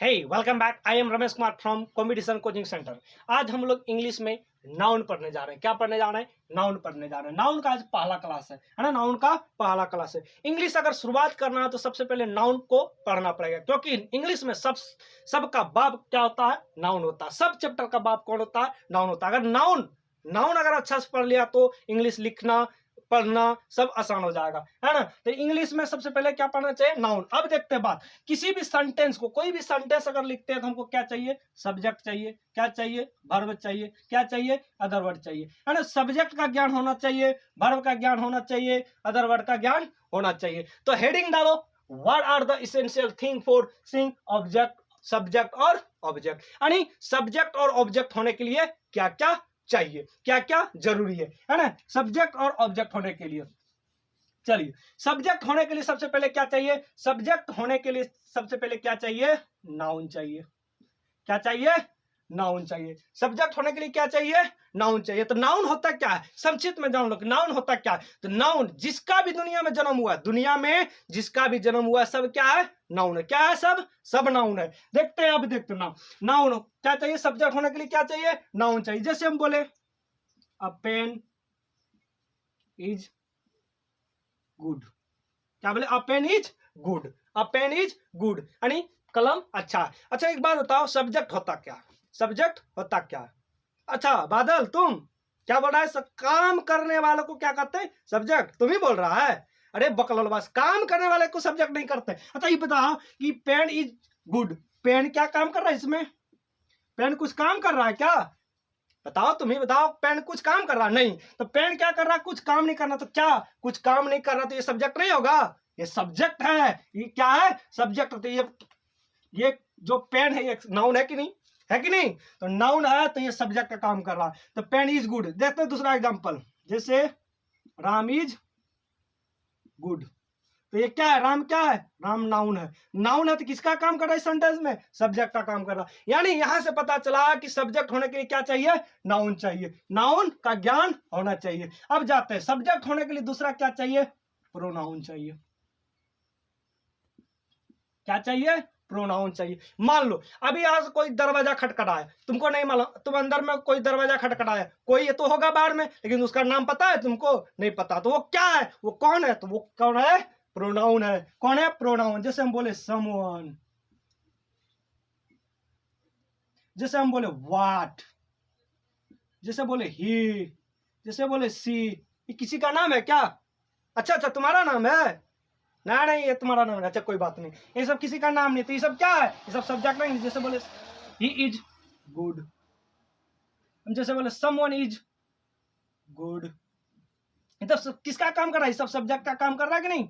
Hey welcome back. I am Ramesh Kumar from competition coaching centre. आज हम लोग इंग्लिश में नाउन पढ़ने जा रहे हैं। क्या पढ़ने जा रहे हैं? नाउन पढ़ने जा रहे हैं। नाउन का आज पहला क्लास है ना? नाउन का पहला क्लास है। इंग्लिश अगर शुरुआत करना है तो सबसे पहले नाउन को पढ़ना पड़ेगा, क्योंकि इंग्लिश में सबका बाब क्या होता है? नाउन होता है। सब चैप्टर का बाब कौन होता है? नाउन होता है। अगर नाउन अगर अच्छा से पढ़ लिया तो इंग्लिश लिखना पढ़ना सब आसान हो जाएगा, है ना? तो इंग्लिश में सबसे पहले क्या पढ़ना चाहिए? नाउन। अब देखते हैं बात, किसी भी सेंटेंस को, कोई भी सेंटेंस अगर लिखते हैं तो हमको क्या चाहिए? सब्जेक्ट चाहिए। क्या चाहिए? वर्ब चाहिए। क्या चाहिए? अदर वर्ड चाहिए, है ना? सब्जेक्ट का ज्ञान होना चाहिए, वर्ब का ज्ञान होना चाहिए, अदर वर्ड का ज्ञान होना चाहिए। तो हेडिंग डालो, what are the essential thing for seeing object, subject और ऑब्जेक्ट। यानी सब्जेक्ट और ऑब्जेक्ट होने के लिए क्या क्या चाहिए, क्या क्या जरूरी है ना? सब्जेक्ट और ऑब्जेक्ट होने के लिए, चलिए, सब्जेक्ट होने के लिए सबसे पहले क्या चाहिए? सब्जेक्ट होने के लिए सबसे पहले क्या चाहिए? नाउन चाहिए। क्या चाहिए? नाउन चाहिए। सब्जेक्ट होने के लिए क्या चाहिए? नाउन चाहिए। तो नाउन होता क्या है? संक्षिप्त में जान लो कि नाउन होता क्या है। तो नाउन जिसका भी दुनिया में जन्म हुआ है, दुनिया में जिसका भी जन्म हुआ है, सब क्या है? नाउन है। क्या है? सब नाउन है। देखते हैं, अब देखते हैं नाउन क्या चाहिए। सब्जेक्ट होने के लिए क्या चाहिए? नाउन चाहिए। जैसे हम बोले अ पेन इज गुड। क्या बोले? A pen is good. A pen is good यानी कलम अच्छा है। अच्छा, एक बात बताओ, सब्जेक्ट होता क्या? सब्जेक्ट होता क्या? अच्छा बादल, तुम क्या बोल रहा है? काम करने वालों को क्या कहते हैं? सब्जेक्ट। तुम ही बोल रहा है? अरे बकलोलबाज, काम करने वाले को सब्जेक्ट नहीं करते। अच्छा ये बताओ कि पेन इज गुड, पेन क्या काम कर रहा है इसमें? पेन कुछ काम कर रहा है क्या? बताओ, तुम ही बताओ। पेन कुछ काम कर रहा है? नहीं। तो पेन क्या कर रहा है? कुछ काम नहीं करना। तो क्या कुछ काम नहीं कर रहा तो ये सब्जेक्ट नहीं होगा? ये सब्जेक्ट है। ये क्या है? सब्जेक्ट। तो ये जो पेन है ये नाउन है कि नहीं? है कि नहीं? तो नाउन है तो ये सब्जेक्ट का काम कर रहा है। तो पेन इज गुड। देखते हैं दूसरा एग्जांपल, जैसे राम इज गुड। तो ये क्या है? राम क्या है? राम नाउन है। नाउन है तो किसका काम कर रहा है सेंटेंस में? सब्जेक्ट का काम कर रहा है। यानी यहां से पता चला कि सब्जेक्ट होने के लिए क्या चाहिए? नाउन चाहिए। नाउन का ज्ञान होना चाहिए। अब जाते हैं, सब्जेक्ट होने के लिए दूसरा क्या चाहिए? प्रोनाउन चाहिए। क्या चाहिए? प्रोनाउन चाहिए। मान लो अभी आज कोई दरवाजा खटखटाया, तुमको नहीं मालूम, तुम अंदर में कोई दरवाजा खटखटाया, कोई ये तो होगा बाहर में, लेकिन उसका नाम पता है तुमको? नहीं पता। तो वो क्या है? वो कौन है? तो वो कौन है? प्रोनाउन है। कौन है? प्रोनाउन। जैसे हम बोले समवन, जैसे हम बोले व्हाट, जैसे बोले ही, जैसे बोले सी, ये किसी का नाम है क्या? अच्छा, तुम्हारा नाम है? नहीं, ये तुम्हारा नाम है। अच्छा कोई बात नहीं, ये सब किसी का नाम नहीं। तो ये सब क्या है? ये सब सब्जेक्ट नहीं। जैसे बोले ही इज गुड, जैसे बोले समवन इज गुड, ये तो किसका काम कर रहा है? ये सब सब्जेक्ट का काम कर रहा है कि नहीं?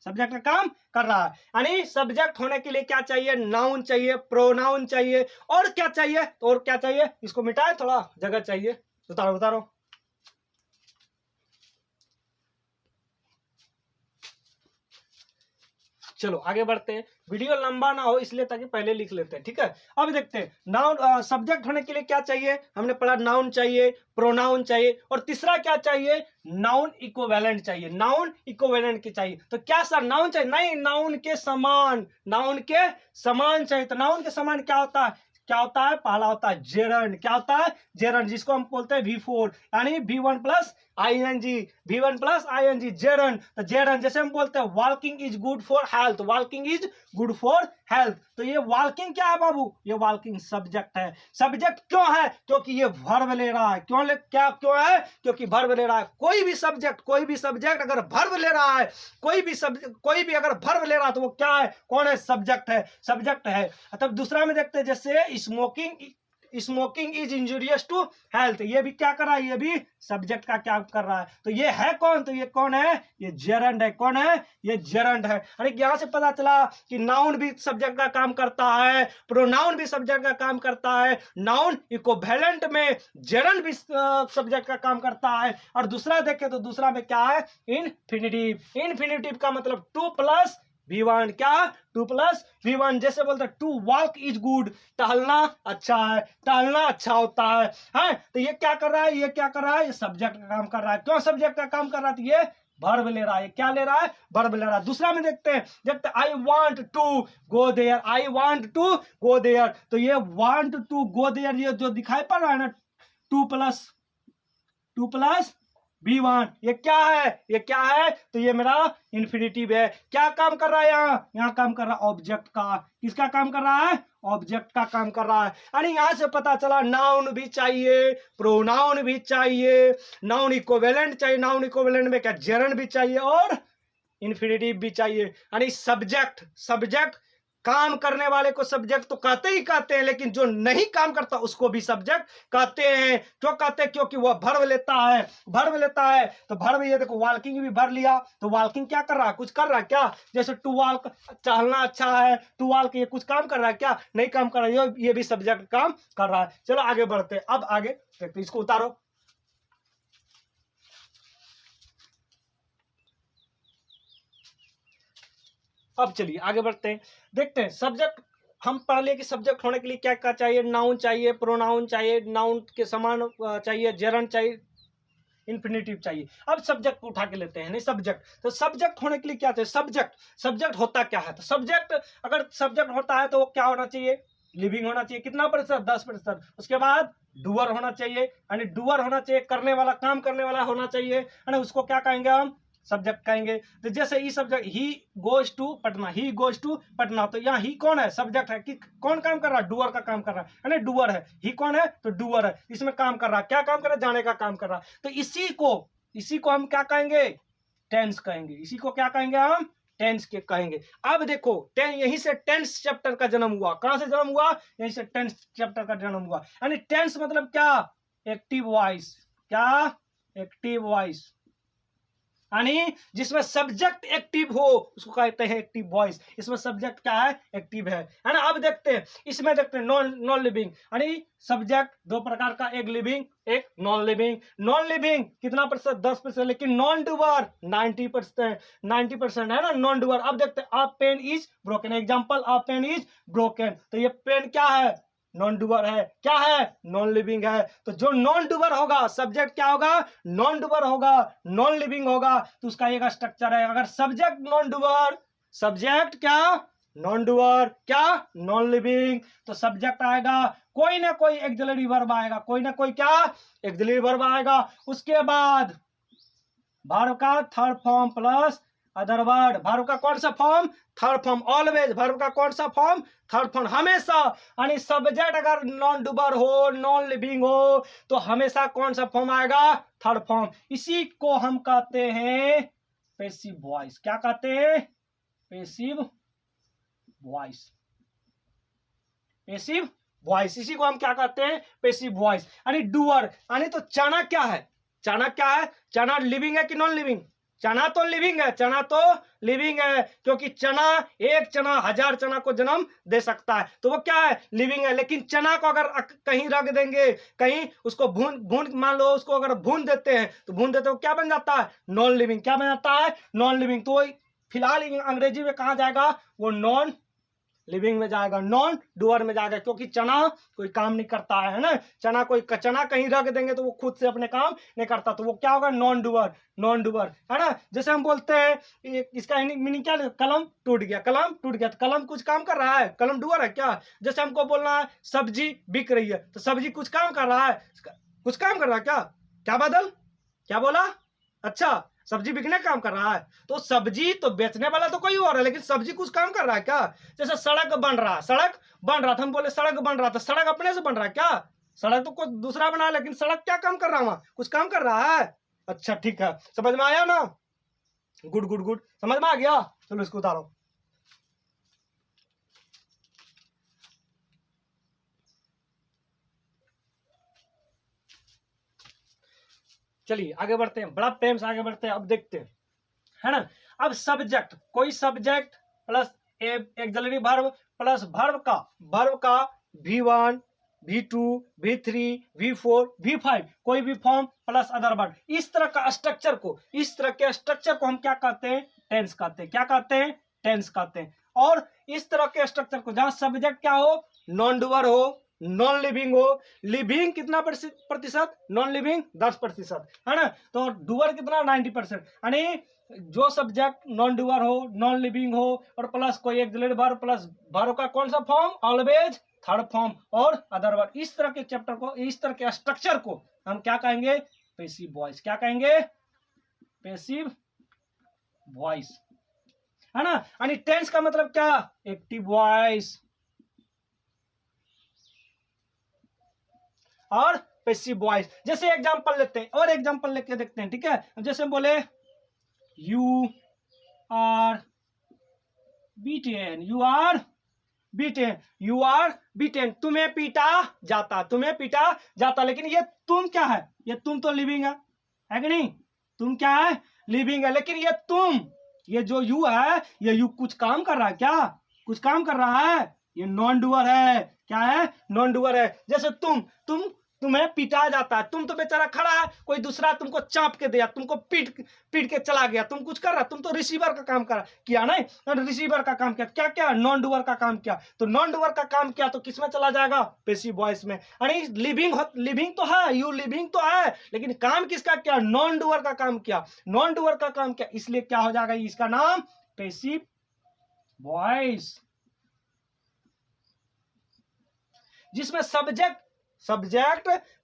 सब्जेक्ट का काम कर रहा है। यानी सब्जेक्ट होने के लिए क्या चाहिए? नाउन चाहिए, प्रोनाउन चाहिए, और क्या चाहिए? तो और क्या चाहिए? इसको मिटाए, थोड़ा जगह चाहिए। उतारो। चलो आगे बढ़ते हैं, वीडियो लंबा ना हो इसलिए, ताकि पहले लिख लेते हैं, ठीक है? अब देखते हैं नाउन, सब्जेक्ट होने के लिए क्या चाहिए? हमने पढ़ा नाउन चाहिए, प्रोनाउन चाहिए, और तीसरा क्या चाहिए? नाउन इक्विवेलेंट चाहिए। नाउन इक्विवेलेंट की चाहिए। तो क्या सर नाउन चाहिए? नहीं, नाउन के समान, नाउन के समान चाहिए। तो नाउन के समान क्या होता है? क्या होता है? पहला होता है जेरंड। क्या होता है? जेरंड, जिसको हम बोलते हैं V4, यानी V1 plus ING, V1 plus ING, gerund. तो जेरंड, जैसे हम बोलते हैं walking is good for health, walking is good for health. तो ये वॉकिंग क्या है बाबू? ये वॉकिंग सब्जेक्ट है। सब्जेक्ट क्यों है? क्योंकि ये वर्ब ले रहा है। क्यों है? क्योंकि वर्ब ले रहा है। कोई भी सब्जेक्ट अगर वर्ब ले रहा है, कोई भी अगर वर्ब ले रहा है तो वो क्या है? कौन है? सब्जेक्ट है। सब्जेक्ट है। तब दूसरा में देखते हैं, जैसे smoking is injurious to health. ये भी क्या कर रहा है? ये भी सब्जेक्ट का क्या कर रहा है? तो ये है कौन? तो ये कौन है? ये जेरंड है। कौन है? ये जेरंड है। अरे यहां से पता चला कि नाउन भी सब्जेक्ट का काम करता है, प्रोनाउन भी सब्जेक्ट का काम करता है, नाउन इक्विवेलेंट में जेरंड भी सब्जेक्ट का काम करता है। और दूसरा देखें तो दूसरा में क्या है? इन्फिनिटिव। इन्फिनिटिव का मतलब 2 प्लस V1। क्या? 2 प्लस V1। जैसे बोलते हैं टू वॉक इज गुड, टहलना अच्छा है, टहलना अच्छा होता है। तो ये क्या कर रहा है? ये क्या कर रहा है? ये सब्जेक्ट का काम कर रहा है। क्यों सब्जेक्ट का काम कर रहा है? तो ये वर्ब ले रहा है, क्या ले रहा है, वर्ब ले रहा है। दूसरा में देखते हैं I want to go there, I want to go there, तो ये वांट टू गो देयर ये जो दिखाई पड़ रहा है ना, टू प्लस बी वन, ये क्या है, ये क्या है, तो ये मेरा इन्फिनिटिव है। क्या काम कर रहा है यहाँ काम कर रहा है ऑब्जेक्ट का। किसका काम कर रहा है, ऑब्जेक्ट का काम कर रहा है। यानी यहां से पता चला नाउन भी चाहिए, प्रोनाउन भी चाहिए, नाउन इक्विवेलेंट चाहिए, नाउन इक्विवेलेंट में क्या जेरंड भी चाहिए और इन्फिनिटिव भी चाहिए। यानी सब्जेक्ट काम करने वाले को सब्जेक्ट तो कहते ही कहते हैं, लेकिन जो नहीं काम करता उसको भी सब्जेक्ट कहते हैं। क्यों कहते हैं, क्योंकि वह वर्ब लेता है, तो वर्ब, ये देखो वॉकिंग भी भर लिया, तो वॉकिंग क्या कर रहा है, कुछ कर रहा है क्या, जैसे टू वॉक चलना अच्छा है, टू वॉक ये कुछ काम कर रहा है क्या, नहीं काम कर रहा है, ये भी सब्जेक्ट काम कर रहा है। चलो आगे बढ़ते हैं, अब आगे देखते, इसको उतारो। अब चलिए आगे बढ़ते हैं, देखते हैं सब्जेक्ट। हम पढ़ लिए कि सब्जेक्ट होने के लिए क्या क्या चाहिए, नाउन चाहिए, प्रोनाउन चाहिए, नाउन के समान चाहिए, जेरंड चाहिए, इन्फिनिटिव चाहिए। अब सब्जेक्ट उठा के लेते हैं, नहीं सब्जेक्ट, तो सब्जेक्ट होने के लिए क्या चाहिए, सब्जेक्ट होता क्या है, तो सब्जेक्ट अगर सब्जेक्ट होता है तो वो क्या होना चाहिए, लिविंग होना चाहिए, कितना प्रतिशत, 10%। उसके बाद डूअर होना चाहिए, यानी डूअर होना चाहिए, करने वाला, काम करने वाला होना चाहिए, यानी उसको क्या कहेंगे हम, सब्जेक्ट कहेंगे। तो जैसे ई subject, he goes to Patna, तो यहाँ ही कौन है, सब्जेक्ट है, कि कौन काम कर रहा है, डूअर का काम कर रहा है, यानी डूअर है, ही कौन है, तो डूअर है, इसमें काम कर रहा है, क्या काम कर रहा है, जाने का काम कर रहा है। तो इसी को हम क्या कहेंगे, टेंस कहेंगे। इसी को क्या कहेंगे हम, टेंस के कहेंगे। अब देखो यहीं से टेंस चैप्टर का जन्म हुआ, कहां से जन्म हुआ, यहीं से टेंस चैप्टर का जन्म हुआ। यानी टेंस मतलब क्या, एक्टिव वॉइस, क्या, एक्टिव वॉइस, यानी जिसमें सब्जेक्ट एक्टिव हो उसको कहते हैं एक्टिव वॉइस। इसमें सब्जेक्ट क्या है, एक्टिव है ना। अब देखते हैं, इसमें देखते हैं नॉन लिविंग, यानी सब्जेक्ट दो प्रकार का, एक लिविंग एक नॉन लिविंग कितना प्रतिशत, 10%, लेकिन नॉन डूअर 90% है ना, नॉन डूअर। अब देखते हैं, a pen is broken, example, a pen is broken, तो ये पेन क्या है, नॉन डूअर है, क्या है, नॉन लिविंग है। तो जो नॉन डूअर होगा, सब्जेक्ट क्या होगा, नॉन डूअर होगा, नॉन लिविंग होगा, तो उसका एक स्ट्रक्चर है। अगर सब्जेक्ट नॉन डूअर, सब्जेक्ट क्या, नॉन डूअर, क्या, नॉन लिविंग, तो सब्जेक्ट आएगा, कोई ना कोई एक्सिलरी वर्ब आएगा, कोई ना कोई क्या, एक्सिलरी वर्ब आएगा। उसके बाद वर्ब का third form plus other word, verb का कौन सा form, third form, always, verb का कौन सा फॉर्म, थर्ड फॉर्म, हमेशा। यानी सब्जेक्ट अगर नॉन डूबर हो, नॉन लिविंग हो, तो हमेशा कौन सा फॉर्म आएगा, थर्ड फॉर्म। इसी को हम कहते हैं पैसिव वॉइस। क्या कहते हैं, पैसिव वॉइस, पैसिव वॉइस, इसी को हम क्या कहते हैं, पैसिव वॉइस। यानी डूअर, यानी तो चना क्या है, चना क्या है, चना लिविंग है कि नॉन लिविंग, चना तो लिविंग है, चना तो लिविंग है, क्योंकि चना, एक चना 1000 चना को जन्म दे सकता है, तो वो क्या है, लिविंग है। लेकिन चना को अगर कहीं रख देंगे, कहीं उसको भून मान लो उसको अगर भून देते हैं, तो भून देते हो क्या बन जाता है, नॉन लिविंग, क्या बन जाता है, नॉन लिविंग। तो फिलहाल अंग्रेजी में कहा जाएगा, वो नॉन लिविंग में जाएगा, नॉन डूअर में जाएगा, क्योंकि चना कोई काम नहीं करता है ना, चना कहीं रख देंगे तो वो खुद से अपने काम नहीं करता, तो वो क्या होगा, नॉन डूअर है ना। जैसे हम बोलते हैं, इसका मीनिंग क्या, कलम टूट गया, तो कलम कुछ काम कर रहा है, कलम डूअर है क्या। जैसे हमको बोलना है सब्जी बिक रही है, तो सब्जी कुछ काम कर रहा है, क्या बादल, क्या बोला, अच्छा सब्जी बिकने काम कर रहा है, तो सब्जी तो बेचने वाला तो कोई और है, लेकिन सब्जी कुछ काम कर रहा है क्या। जैसे सड़क बन रहा था, हम बोले सड़क बन रहा था, सड़क अपने से बन रहा है क्या, सड़क तो कोई दूसरा बना, लेकिन सड़क क्या काम कर रहा है, वहां कुछ काम कर रहा है। अच्छा ठीक है, समझ में आया ना, गुड, समझ में आ गया। चलो इसको उतारो। चलिए आगे बढ़ते हैं, बड़ा प्रेम से आगे बढ़ते हैं। अब देखते हैं, है ना। अब सब्जेक्ट, कोई subject plus axillary verb plus verb का V1 V2 V3 V4 V5 कोई भी फॉर्म प्लस अदर वर्ड, इस तरह के स्ट्रक्चर को हम क्या कहते हैं, टेंस कहते हैं। क्या कहते हैं, टेंस कहते हैं। और इस तरह के स्ट्रक्चर को जहां सब्जेक्ट क्या हो, नॉन डूअर हो, नॉन लिविंग हो, लिविंग कितना प्रतिशत, नॉन लिविंग 10%, है ना। तो डूअर कितना 90%, यानी जो सब्जेक्ट नॉन डूअर हो, नॉन लिविंग हो और प्लस कोई एक्सिलरी वर्ब प्लस वर्ब का कौन सा फॉर्म, ऑलवेज थर्ड फॉर्म और अदर वर्ब, इस तरह के चैप्टर को, इस तरह के स्ट्रक्चर को हम क्या कहेंगे, पैसिव वॉइस। क्या कहेंगे, पैसिव वॉइस, है ना। यानी टेंस का मतलब क्या, एक्टिव वॉइस और पैसिव वॉइस। जैसे एग्जांपल लेते हैं और एग्जांपल लेके देखते हैं, ठीक है। जैसे बोले you are beaten, you are beaten, you are beaten, तुम्हें पीटा जाता, तुम्हें पीटा जाता। लेकिन ये तुम क्या है, ये तुम तो लिविंग है कि नहीं, तुम क्या है, लिविंग है। लेकिन ये तुम, ये जो यू है, ये यू कुछ काम कर रहा है क्या, कुछ काम कर रहा है, ये नॉन डूअर है। क्या है, नॉन डूअर है। जैसे तुम्हें पीटा जाता है, तुम तो बेचारा खड़ा है, कोई दूसरा तुमको चाप के दिया, तुमको पीट के चला गया, तुम कुछ कर रहा, तुम तो रिसीवर का काम किया नहीं, रिसीवर का काम किया, क्या क्या, नॉन डूअर का काम किया। तो नॉन डूअर का काम किया तो किस में चला जाएगा, पैसिव वॉइस में। यानी लिविंग तो है, यू लिविंग तो है, लेकिन काम किसका किया, नॉन डूअर का काम किया, नॉन डूअर का काम किया, इसलिए क्या हो जाएगा, इसका नाम पैसिव वॉइस। जिसमें सब्जेक्ट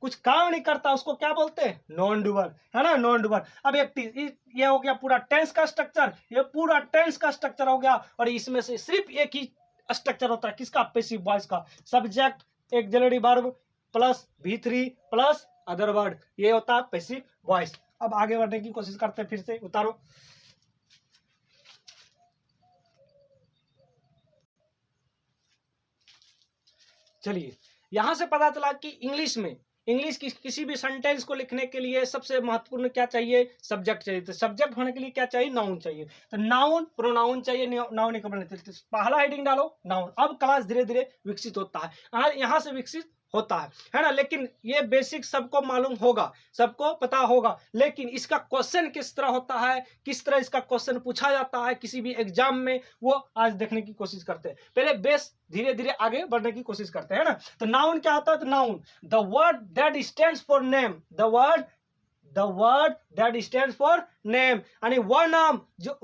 कुछ काम नहीं करता, उसको क्या बोलते हैं, नॉन डूअर, है ना, नॉन डूअर। अब ये हो गया पूरा टेंस का स्ट्रक्चर, ये पूरा टेंस का स्ट्रक्चर हो गया। और इसमें से सिर्फ एक ही स्ट्रक्चर होता है, किसका, पैसिव वॉइस का। Subject axillary verb plus V3 plus other word, ये होता है पैसिव वॉइस। अब आगे बढ़ने की कोशिश करते हैं, फिर से उतारो। चलिए, यहां से पता चला कि इंग्लिश की किसी भी सेंटेंस को लिखने के लिए सबसे महत्वपूर्ण क्या चाहिए, सब्जेक्ट चाहिए। तो सब्जेक्ट होने के लिए क्या चाहिए, नाउन चाहिए। तो नाउन, प्रोनाउन चाहिए, नाउन एक पहला हेडिंग डालो नाउन। अब क्लास धीरे धीरे विकसित होता है, यहाँ से विकसित होता है ना। लेकिन ये बेसिक सबको मालूम होगा, सबको पता होगा, लेकिन इसका क्वेश्चन किस तरह होता है, किस तरह इसका क्वेश्चन पूछा जाता है किसी भी एग्जाम में, वो आज देखने की कोशिश करते हैं। पहले बेस धीरे धीरे आगे बढ़ने की कोशिश करते हैं ना। तो नाउन क्या होता है, तो noun the word that stands for name, the word that stands for name, यानी वह नाम जो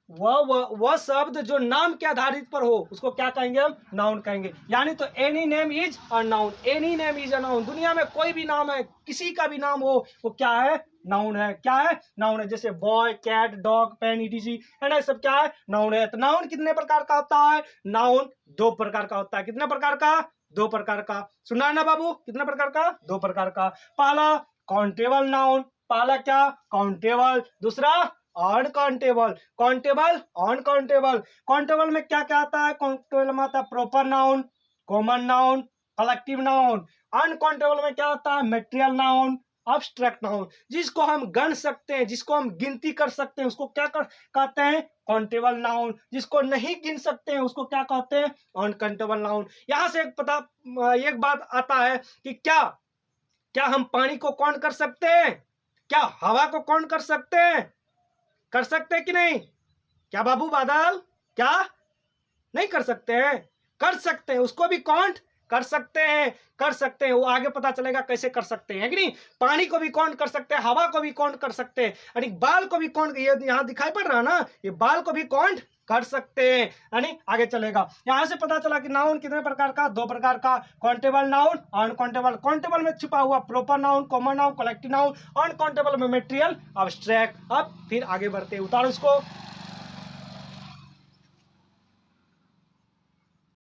वह शब्द जो नाम के आधारित पर हो, उसको क्या कहेंगे, हम नाउन कहेंगे। यानी तो any name is a noun, any name is a noun. दुनिया में कोई भी नाम है, किसी का भी नाम हो, वो क्या है, नाउन है। क्या है, नाउन है। जैसे boy, cat, dog, pen, etc, है ना, सब क्या है, नाउन है। तो नाउन कितने प्रकार का होता है, नाउन 2 प्रकार का होता है। कितने प्रकार का, 2 प्रकार का। सुना ना बाबू, कितने प्रकार का, 2 प्रकार का। पहला काउंटेबल नाउन, पहला क्या, काउंटेबल। दूसरा अनकाउंटेबल, काउंटेबल, अनकाउंटेबल। काउंटेबल में क्या क्या आता है, काउंटेबल में आता है proper noun, common noun, collective noun. Uncountable में क्या आता है, मटेरियल नाउन, अब्स्ट्रैक्ट नाउन। जिसको हम गण सकते हैं, जिसको हम गिनती कर सकते हैं, उसको क्या कहते हैं, काउंटेबल नाउन। जिसको नहीं गिन सकते हैं, उसको क्या कहते हैं, अनकाउंटेबल नाउन। यहां से एक बात आता है कि क्या हम पानी को काउंट कर सकते हैं, क्या हवा को काउंट कर सकते हैं, कर सकते हैं कि नहीं, क्या बाबू बादल, क्या नहीं कर सकते हैं, कर सकते हैं, उसको भी काउंट कर सकते हैं, कर सकते हैं। वो आगे पता चलेगा कैसे कर सकते हैं कि नहीं। पानी को भी काउंट कर सकते हैं, हवा को भी काउंट कर सकते हैं, यानी बाल को भी काउंट, ये यहाँ दिखाई पड़ रहा है ना, ये बाल को भी काउंट कर सकते हैं, यानी आगे चलेगा। यहां से पता चला कि नाउन कितने प्रकार का, 2 प्रकार का, काउंटेबल नाउन, अनकाउंटेबल। काउंटेबल में छुपा हुआ proper noun, common noun, collective noun. Uncountable में मटेरियल, अब्स्ट्रैक्ट। अब फिर आगे बढ़ते, उतारो इसको।